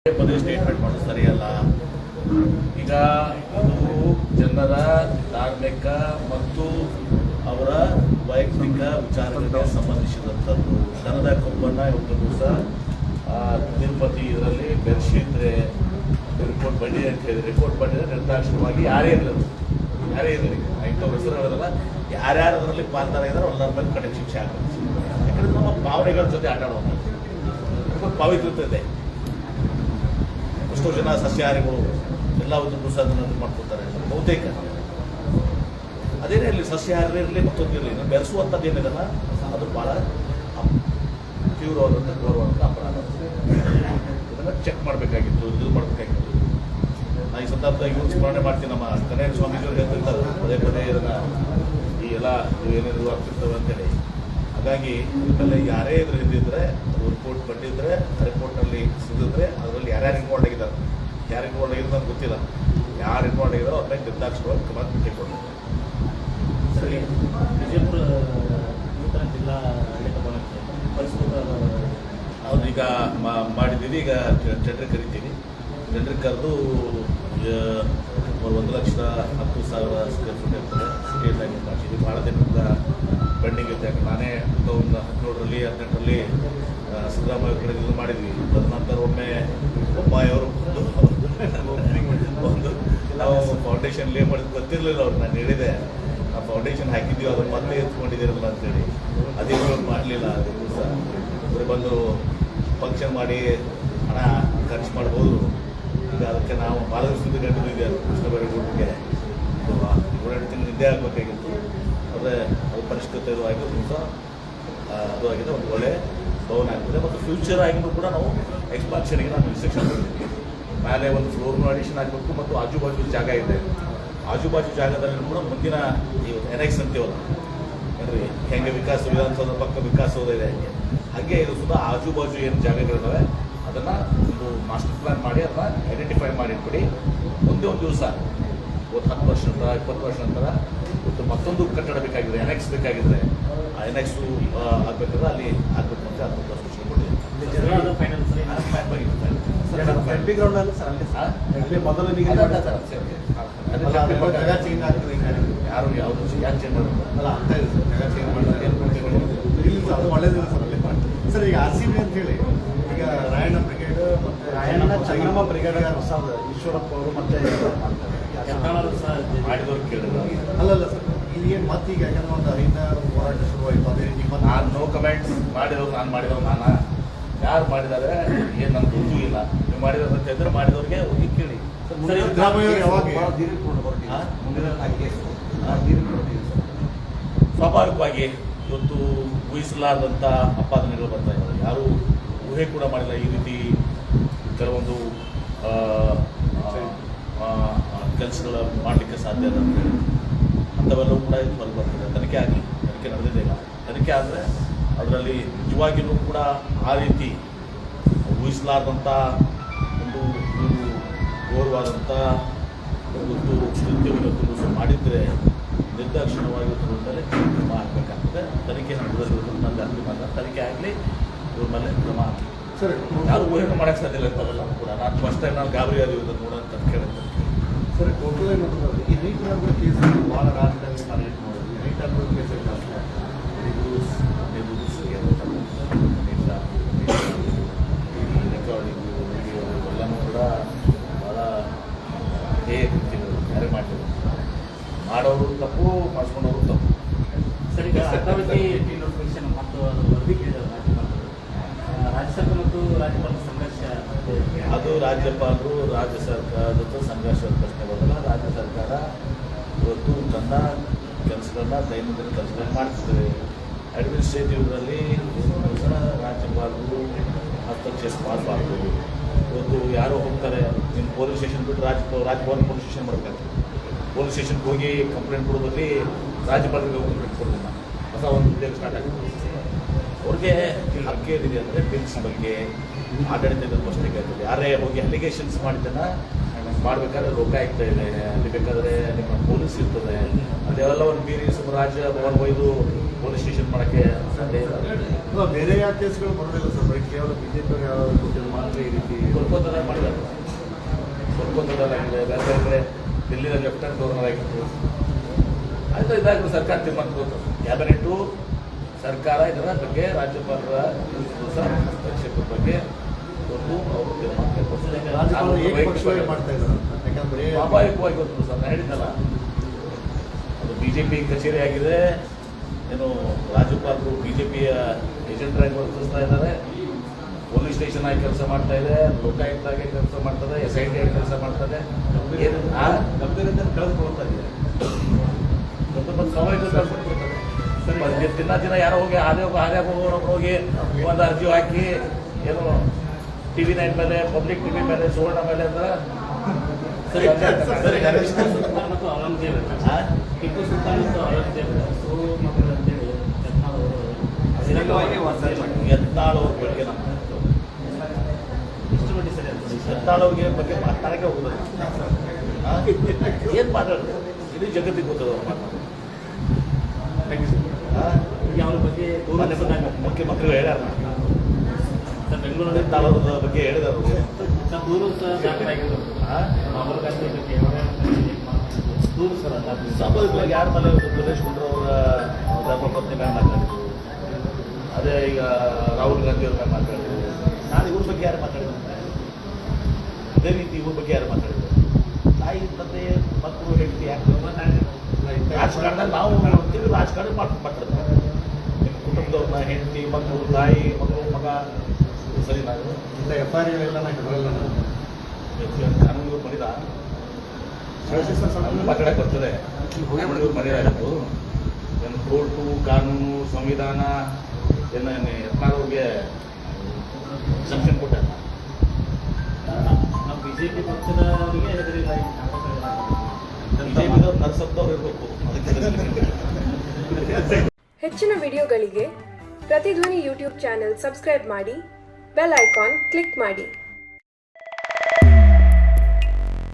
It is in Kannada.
ಪದೇ ಸ್ಟೇಟ್ಮೆಂಟ್ ಮಾಡೋದು ಸರಿಯಲ್ಲ. ಈಗ ಇದು ಜನರ ಧಾರ್ಮಿಕ ಮತ್ತು ಅವರ ವೈಯಕ್ತಿಕ ವಿಚಾರಗಳಿಗೆ ಸಂಬಂಧಿಸಿದಂಥದ್ದು. ದನದ ಕೊಬ್ಬನ್ನ ಇವತ್ತು ದಿವಸ ತಿರುಪತಿ ಇದರಲ್ಲಿ ಬೆರೆಸಿದ್ರೆ ರಿಪೋರ್ಟ್ ಬಂದಿದೆ ಅಂತ ಹೇಳಿದ್ರೆ ರಿಪೋರ್ಟ್ ಬಂದಿದೆ ನಿರ್ದಾಕ್ಷಿಣ್ಯವಾಗಿ ಯಾರೇ ಇರಲಿ ಇಂಥವ್ರ ಹೆಸರು ಹೇಳೋದಲ್ಲ, ಯಾರ್ಯಾರು ಅದರಲ್ಲಿ ಪಾಲ್ದಾರ ಇದ್ದಾರೆ ಎಲ್ಲರ ಮೇಲೆ ಕಡೆ ಶಿಕ್ಷೆ ಆಗಬೇಕು. ಯಾಕಂದ್ರೆ ನಮ್ಮ ಭಾವನೆಗಳ ಜೊತೆ ಆಟ ಆಡೋದು ಪವಿತ್ರತೆ ಇದೆ. ಎಷ್ಟೋ ಜನ ಸಸ್ಯಾಹಾರಿಗಳು ಎಲ್ಲ ಒಂದು ದಿವಸ ಅದನ್ನು ಮಾಡ್ಕೊತಾರೆ. ಬಹುತೇಕ ಅದೇನೇ ಇರಲಿ, ಸಸ್ಯಾಹಾರ ಇರಲಿ ಮತ್ತೊಂದು ಇರಲಿ, ಬೆರೆಸುವಂಥದ್ದು ಏನಿದೆಲ್ಲ ಅದು ಭಾಳ ತೀವ್ರವಾದಂಥ ಗೌರವಾದಂಥ ಅಪರಾಧ. ಇದನ್ನು ಚೆಕ್ ಮಾಡಬೇಕಾಗಿತ್ತು, ಇದು ಮಾಡಬೇಕಾಗಿತ್ತು. ನಾನು ಈ ಸಂದರ್ಭದಾಗ ಇವ್ರು ಸ್ಮರಣೆ ಮಾಡ್ತೀನಿ. ನಮ್ಮ ಕನ್ನಡ ಸ್ವಾಮೀಜಿಯವರು ಹೇಳ್ತಿರ್ತಾರೆ ಪದೇ ಪದೇ ಇದನ್ನು ಈ ಎಲ್ಲ ಏನೇನು ಆಗ್ತಿರ್ತವೆ ಅಂತೇಳಿ. ಹಾಗಾಗಿ ಇದರಲ್ಲಿ ಯಾರೇ ಇದ್ರ ಹಿಂದಿದ್ರೆ ಅದು ರಿಪೋರ್ಟ್ ಬಂದಿದ್ರೆ ರಿಪೋರ್ಟ್ನಲ್ಲಿ ಸಿಗಿದ್ರೆ ಅದರಲ್ಲಿ ಯಾರ್ಯಾರು ಇನ್ವಾಲ್ವ್ ಆಗಿದ್ದಾರೆ, ಯಾರು ಇನ್ವಾಲ್ವ್ ಆಗಿದ್ರು ನಮ್ಗೆ ಗೊತ್ತಿಲ್ಲ. ಯಾರು ಇನ್ವಾಲ್ವ್ ಆಗಿದಾರೋ ಅವ್ರ ಮೇಲೆ ನಿರ್ದಾಕ್ಷಿಣ್ಯವಾಗಿ ಕ್ರಮ ತೆಗೆದುಕೊಂಡು ಸರಿ. ವಿಜಯಪುರ ನೂತನ ಜಿಲ್ಲಾ ಅವ್ರು ಈಗ ಮಾಡಿದ್ದೀವಿ. ಈಗ ಟೆಂಡರ್ ಕರಿತೀವಿ. ಟೆಂಡರ್ ಕರೆದು 1,10,10,000 ಸ್ಕ್ವೇರ್ ಫೀಟ್ ಇರ್ತದೆ. ಸ್ಟೇಟ್ ಲೈನ್ ಮಾಡ್ತೀವಿ. ಭಾಳ ದಿನದಿಂದ ಪೆಂಡಿಂಗ್ ಇರುತ್ತೆ. ನಾನೇ 2017ರಲ್ಲಿ 18ರಲ್ಲಿ ಸಿದ್ದರಾಮಯ್ಯ ಕಡೆ ಇದು ಮಾಡಿದ್ವಿ. ತದನಂತರ ಒಮ್ಮೆ ಬೊಮ್ಮಾಯಿಯವರು ಒಂದು ನಾವು ಫೌಂಡೇಶನ್ ಲೇ ಮಾಡಿದ್ದು ಗೊತ್ತಿರಲಿಲ್ಲ. ಅವ್ರು ನಾನು ಹೇಳಿದೆ ನಾವು ಫೌಂಡೇಶನ್ ಹಾಕಿದ್ದೀವಿ, ಅದನ್ನು ಮತ್ತೆ ಎತ್ಕೊಂಡಿದ್ದೀರಲ್ಲ ಅಂತೇಳಿ. ಅದೇನು ಮಾಡಲಿಲ್ಲ. ಅದು ದಿವಸ ಅವರು ಬಂದು ಫಂಕ್ಷನ್ ಮಾಡಿ ಹಣ ಖರ್ಚು ಮಾಡ್ಬೋದು. ಈಗ ಅದಕ್ಕೆ ನಾವು ಭಾಳ ದಿವಸದಿಂದ ಗಂಟಲಿದೆ ಕೃಷ್ಣಬೈರೇಗೌಡರಿಗೆ 7 ತಿಂಗಳು ಹಿಂದೆ ಆಗಬೇಕಾಗಿತ್ತು. ಆದರೆ ಅದು ಪರಿಷ್ಕೃತ ಇದು ಆಗಿ ದಿವಸ ಅದು ಆಗಿದೆ. ಒಂದು ಒಳ್ಳೆ ಭವನ ಆಗ್ತದೆ. ಮತ್ತು ಫ್ಯೂಚರ್ ಆಗಿನೂ ಕೂಡ ನಾವು ಎಕ್ಸ್ಪಾನ್ಷನ್ಗೆ ನಾವು ಇನ್ಸ್ಟ್ರಕ್ಷನ್ ಕೊಡ್ತೀವಿ. ಮೇಲೆ ಒಂದು ಫ್ಲೋರ್ನು ಅಡಿಷನ್ ಆಗಬೇಕು ಮತ್ತು ಆಜು ಬಾಜು ಜಾಗ ಇದೆ. ಆಜು ಬಾಜು ಜಾಗದಲ್ಲಿ ಕೂಡ ಮುಂದಿನ ಎನೆಕ್ಸ್ ಅಂತೀವಲ್ಲ ಏನ್ರಿ, ಹೆಂಗೆ ವಿಧಾನಸೌಧ ಪಕ್ಕ ವಿಕಾಸಸೌಧ ಇದೆ ಹಾಗೆ ಇದು ಸುಧಾ ಆಜು ಬಾಜು ಏನು ಜಾಗಗಳಿದ್ದಾವೆ ಅದನ್ನು ಒಂದು ಮಾಸ್ಟರ್ ಪ್ಲಾನ್ ಮಾಡಿ ಅದನ್ನು ಐಡೆಂಟಿಫೈ ಮಾಡಿಟ್ಬಿಡಿ. ಒಂದೇ ಒಂದು ದಿವಸ 10 ವರ್ಷ ನಂತರ 20 ವರ್ಷ ನಂತರ ಇವತ್ತು ಮತ್ತೊಂದು ಕಟ್ಟಡ ಬೇಕಾಗಿದೆ, ಎನೆಕ್ಸ್ ಬೇಕಾಗಿದ್ರೆ ಆ ಎನೆಕ್ಸು ಆಗಬೇಕಾದ್ರೆ ಅಲ್ಲಿ ಆಗಬೇಕು ಅಂತ 10 ವರ್ಷ ಕೊಟ್ಟಿದ್ದೀವಿ. ಯಾರು ಯಾವುದು ಯಾಕೆ ಚೇಂಜ್ ಮಾಡೋದು ಅದು ಒಳ್ಳೇದಿಲ್ಲ ಸರ್. ಅಲ್ಲಿ ಸರ್ ಈಗ RCB ಅಂತ ಹೇಳಿ ಈಗ ರಾಯಣ್ಣ ಬ್ರಿಗೇಡ್ ಮತ್ತು ರಾಯಣ್ಣ ಚಂಗಮ್ಮ ಬ್ರಿಗೇಡ್ ಈಶ್ವರಪ್ಪ ಅವರು ಮತ್ತೆ ಮಾಡಿದವ್ರು ಕೇಳಿದ್ರು. ಅಲ್ಲಲ್ಲ ಸರ್, ಇದೇನು ಮತ್ತೆ ಈಗ ಯಾಕಂದ್ರೆ ಒಂದು ಐದ ಹೋರಾಟ ಶುರುವಾಯಿತು. ಅದೇ ರೀತಿ ಮತ್ತೆ ನಾನು ನೋ ಕಮೆಂಟ್ಸ್ ಮಾಡಿದವ್ರು ನಾನು ಯಾರು ಮಾಡಿದ್ದಾರೆ ಏನು ನಮ್ಗೆ ಗೊತ್ತೂ ಇಲ್ಲ. ನೀವು ಮಾಡಿದವ್ರು ಅಂತ ಹೇಳಿದ್ರೆ ಮಾಡಿದವ್ರಿಗೆ ಹೋಗಿ ಕೇಳಿ. ಸಿದ್ದರಾಮಯ್ಯ ಯಾವಾಗ ಸ್ವಾಭಾವಿಕವಾಗಿ ಇವತ್ತು ಊಹಿಸಲಾರದಂಥ ಅಪಾದನೆಗಳು ಬರ್ತಾ ಇದ್ದಾರೆ. ಯಾರೂ ಊಹೆ ಕೂಡ ಮಾಡಿಲ್ಲ ಈ ರೀತಿ ಕೆಲವೊಂದು ಕೆಲಸಗಳ ಮಾಡಲಿಕ್ಕೆ ಸಾಧ್ಯ ಇಲ್ಲ ಅಂತ ಹೇಳಿ. ಅಂಥವೆಲ್ಲವೂ ಕೂಡ ಇದು ಹೊರಗೆ ಬರ್ತದೆ. ತನಿಖೆ ಆಗಲಿ, ತನಿಖೆ ನಡೆದಿದೆ. ಇಲ್ಲ ತನಿಖೆ ಆದರೆ ಅದರಲ್ಲಿ ನಿಜವಾಗಿಯೂ ಕೂಡ ಆ ರೀತಿ ಊಹಿಸಲಾರದಂಥ ಒಂದು ಘೋರವಾದಂಥ ಒಂದು ಕೃತ್ಯವನ್ನು ಮಾಡಿದರೆ ನಿರ್ದಾಕ್ಷಿಣ್ಯವಾಗಿ ಇವ್ರ ಮೇಲೆ ಕ್ರಮ ಆಗಬೇಕಾಗ್ತದೆ. ತನಿಖೆ ನಡೆದಿರೋದು ನನ್ನ ಅಭಿಮಾನ. ತನಿಖೆ ಆಗಲಿ, ಇವ್ರ ಮೇಲೆ ಕ್ರಮ ಆಗಲಿ. ಸರ್ ಯಾರು ಊಹೆನೂ ಮಾಡೋಕ್ಕೆ ಸಾಧ್ಯ ಇಲ್ಲ ಇರ್ತಾರಲ್ಲ ಕೂಡ. ನಾನು ಫಸ್ಟ್ ಟೈಮ್ ನಾನು ಗಾಬರಿ ಆದ ಇದನ್ನು ನೋಡೋಂತ ಕೇಳಿದ್ದೆ. ಸರ್ ಟೋಟಲ್ ಏನಂತಂದ್ರೆ ಈ ರೈಟ್ ನಂಬರ್ ಕೇಸ್ ಭಾಳ ರಾಜ್ಯದಲ್ಲಿ ಟಾರ್ಗೆಟ್ ಮಾಡೋದು. ಈ ರೈಟ್ ನಂಬರ್ ಕೇಸ್ ಜಾಸ್ತಿ ರೆಕಾರ್ಡಿಂಗು ವಿಡಿಯೋ ಎಲ್ಲನೂ ಕೂಡ ಭಾಳ ಯಾರೇ ಮಾಡ್ತಿದ್ರು. ಮಾಡೋರು ತಪ್ಪು, ಮಾಡಿಸ್ಕೊಂಡವರು ತಪ್ಪು. ಸರ್, ಈಗ ನೋಟಿಫಿಕೇಶನ್ ಮತ್ತು ವರದಿ ಕೇಳಿದ್ರು ರಾಜ್ಯ ಸರ್ಕಾರ ಮತ್ತು ರಾಜ್ಯಪಾಲರ ಸಂಘರ್ಷ. ಅದು ರಾಜ್ಯಪಾಲರು ರಾಜ್ಯ ಸರ್ಕಾರದ ಜೊತೆ ಸಂಘರ್ಷದ ಪ್ರಶ್ನೆ ಬರೋಲ್ಲ. ರಾಜ್ಯ ಸರ್ಕಾರ ಇವತ್ತು ತನ್ನ ಕೆಲಸಗಳನ್ನ ದೈನಂದಿನ ಕೆಲಸಗಳನ್ನ ಮಾಡ್ತಿದ್ದೇವೆ. ಅಡ್ಮಿನಿಸ್ಟ್ರೇಟಿವ್ನಲ್ಲಿ ರಾಜ್ಯಪಾಲರು ಹಸ್ತಕ್ಷೇಪ ಮಾಡಬಾರ್ದು. ಇವತ್ತು ಯಾರೋ ಹೋಗ್ತಾರೆ, ನಿಮ್ಮ ಪೊಲೀಸ್ ಸ್ಟೇಷನ್ ಬಿಟ್ಟು ರಾಜ್ಭವನ್ ಪೊಲೀಸ್ ಸ್ಟೇಷನ್ ಮಾಡಬೇಕಾಗ್ತದೆ. ಪೊಲೀಸ್ ಸ್ಟೇಷನ್ಗೆ ಹೋಗಿ ಕಂಪ್ಲೇಂಟ್ ಕೊಡೋದ್ರಲ್ಲಿ ರಾಜ್ಯಪಾಲರಿಗೆ ಹೋಗಿ ಕಂಪ್ಲೇಂಟ್ ಕೊಡೋದಿಲ್ಲ. ಹೊಸ ಒಂದು ಉದ್ಯೋಗ ಸ್ಟಾರ್ಟ್ ಆಗ್ತದೆ. ಅವ್ರಿಗೆ ಹಕ್ಕೇನಿದೆ ಅಂದರೆ ಬಿಲ್ಸ್ ಬಗ್ಗೆ ಆಡಳಿತದ ಪ್ರಶ್ನೆ ಕೇಳ್ತದೆ. ಯಾರೇ ಹೋಗಿ ಅಲಿಗೇಷನ್ಸ್ ಮಾಡಿದ್ದನ್ನು ಮಾಡಬೇಕಾದ್ರೆ ಲೋಕಾಯುಕ್ತ ಇದೆ, ಅಲ್ಲಿ ಬೇಕಾದರೆ ನಿಮ್ಮ ಪೊಲೀಸ್ ಇರ್ತದೆ. ಅದೆಲ್ಲವನ್ನು ಮೀರಿ ರಾಜ್ಯ ಭವನ್ ಒಯ್ದು ಪೊಲೀಸ್ ಸ್ಟೇಷನ್ ಮಾಡೋಕ್ಕೆ ಸಾಧ್ಯ ಇಲ್ಲ. ಬೇರೆ ಯಾವ ಕೇಸ್ಗಳು ಬರೋದಿಲ್ಲ ಸರ್, ಬರೀ ಕೇವಲ ಬಿಜೆಪಿ ಮಾತ್ರ ಈ ರೀತಿ ಕೊಲ್ಕತ್ತಾದಾಗ ಪ್ರಿನ್ಸಿಪಲ್ ಆಗಿದೆ, ಬೇರೆ ಬೇರೆ ಕಡೆ ದಿಲ್ಲಿನ ಲೆಫ್ಟಿನೆಂಟ್ ಗವರ್ನರ್ ಆಗಿತ್ತು. ಆಯಿತು, ಇದಾಗಿ ಸರ್ಕಾರ ತೀರ್ಮಾನ ತಗೋತು. ಕ್ಯಾಬಿನೆಟ್ಟು ಸರ್ಕಾರ ಇದರ ಬಗ್ಗೆ ರಾಜ್ಯಪಾಲರ ಹಸ್ತಕ್ಷೇಪದ ಬಗ್ಗೆ ಒಂದು ಅವರು ತೀರ್ಮಾನ ರಾಜ್ಯಪಾಲರು ಏಕಪಕ್ಷೀಯವಾಗಿ ಕೈಗೊಳ್ತಾರೆ. ಮಾಡ್ತಾ ಇದ್ದಾರೆ ಯಾಕಂದ್ರೆ ಸ್ವಾಭಾವಿಕವಾಗಿ ಗೊತ್ತು ಸರ್, ನಾನು ಹೇಳಿದ್ದಲ್ಲ, ಅದು BJP ಕಚೇರಿ ಆಗಿದೆ. ಏನು ರಾಜ್ಯಪಾಲರು BJPಯ ಏಜೆಂಟರಾಗಿ ವರ್ತಿಸ್ತಾ ಇದ್ದಾರೆ, ಪೊಲೀಸ್ ಸ್ಟೇಷನ್ ಆಗಿ ಕೆಲಸ ಮಾಡ್ತಾ ಇದೆ, ಲೋಕಾಯುಕ್ತ ಆಗಿ ಕೆಲಸ ಮಾಡ್ತದೆ, SIT ಆಗಿ ಕೆಲಸ ಮಾಡ್ತದೆ. ಗಂಭೀರತೆ ಕಳೆದುಕೊಳ್ತಾ ಇದೆ. ಸ್ವಾಭಾವಿಕ ದಿನ ಯಾರೋ ಹೋಗಿ ಹಾದ್ಯಾಗ ಹೋಗಿ ಒಂದು ಅರ್ಜಿ ಹಾಕಿ ಏನು TV9 ಮೇಲೆ, ಪಬ್ಲಿಕ್ TV ಮೇಲೆ, ಸುವರ್ಣ ಮೇಲೆ ಅಂದ್ರೆ ಸರಿ. ಟಿಪ್ಪು ಸುಲ್ತಾನ್ ಮತ್ತು ಔರಂಗಜೇಬ್, ಟಿಪ್ಪು ಸುಲ್ತಾನ್ ಮತ್ತು ಔರಂಗಜೇಬ್ ಸೋಲು ಮಕ್ಕಳು ಅಂತೇಳಿ ಯತ್ನಾಳ್ ಅವ್ರ ಬಗ್ಗೆ ನಮ್ಮ ಎಷ್ಟು ಮಟ್ಟಿಗೆ ಸರಿ ಅಂತ ಯತ್ನಾಳ್ ಅವ್ರಿಗೆ ಬಗ್ಗೆ ಮಾತಾಡಕ್ಕೆ ಹೋಗೋದು ಏನು ಮಾತಾಡೋದು, ಇಡೀ ಜಗತ್ತಿಗೆ ಗೊತ್ತದ ಅವ್ರು ಮಾತಾಡೋದು. ಈಗ ಅವ್ರ ಬಗ್ಗೆ ಮುಖ್ಯಮಂತ್ರಿಗಳು ಹೇಳ್ಯಾರ, ಸರ್ ಬೆಂಗಳೂರಲ್ಲಿ ಯತ್ನಾಳ್ ಅವ್ರ ಬಗ್ಗೆ ಹೇಳಿದಾರೆ. ಸರ್ ದೂರು ಸಹ ದಾಖಲಾಗಿದ್ದು ರಾಹುಲ್ ಗಾಂಧಿ ಬಗ್ಗೆ ದೂರು ಸರ್ ಸ್ವಾಭಾವಿಕವಾಗಿ ಯಾರ ಮೇಲೆ ಪ್ರದೇಶ್ ಗುಂಡ್ರು ಅವರ ಧರ್ಮಪತ್ನಿ ಮೇಲೆ ಮಾತಾಡಿದ್ರು, ಅದೇ ಈಗ ರಾಹುಲ್ ಗಾಂಧಿ ಅವ್ರ ಮೇಲೆ ಮಾತಾಡಿದ್ರು. ನಾನು ಇವ್ರ ಬಗ್ಗೆ ಯಾರು ಮಾತಾಡಿದ್ರು? ಅದೇ ರೀತಿ ಇವ್ರ ಬಗ್ಗೆ ಯಾರು ಮಾತಾಡಿದ್ರು? ತಾಯಿ ತಂದೆ ಮಕ್ಕಳು ಹೆಂಡತಿ ಯಾಕೆ ರಾಜಕಾರಣದಲ್ಲಿ ನಾವು ನೋಡ್ತೀವಿ, ರಾಜಕಾರಣ ಮಾತಾಡ್ತಾರೆ. ನಿಮ್ಮ ಕುಟುಂಬದವ್ರನ್ನ ಹೆಂಡತಿ ಮಕ್ಕಳು ತಾಯಿ ಮಗಳು ಮಗ ಸರಿ. ನಾನು ಇಂಥ FIR ಎಲ್ಲ ನಾನು ಬರಲ್ಲ ಕಾನೂನು ಮಾಡಿದ ಮಾತಾಡಕ್ಕೆ ಬರ್ತದೆ. ಮರ್ಯಾದಾಯಿತು ಏನು ಕೋರ್ಟು, ಕಾನೂನು, ಸಂವಿಧಾನ ಏನು ಯತ್ನಾಳವ್ರಿಗೆ ಸಂಕ್ಷನ್ ಕೊಟ್ಟ. ನಮ್ಮ BJP ಪಕ್ಷದವರಿಗೆ ಹೆದರಿಲ್ಲ. BJP ನರ್ಸತ್ತವ್ರು ಇರಬೇಕು ಅದಕ್ಕೆ. ಹೆಚ್ಚಿನ ವಿಡಿಯೋಗಳಿಗೆ ಪ್ರತಿಧ್ವನಿ ಯೂಟ್ಯೂಬ್ ಚಾನೆಲ್ ಸಬ್ಸ್ಕ್ರೈಬ್ ಮಾಡಿ, ಬೆಲ್ ಐಕಾನ್ ಕ್ಲಿಕ್ ಮಾಡಿ.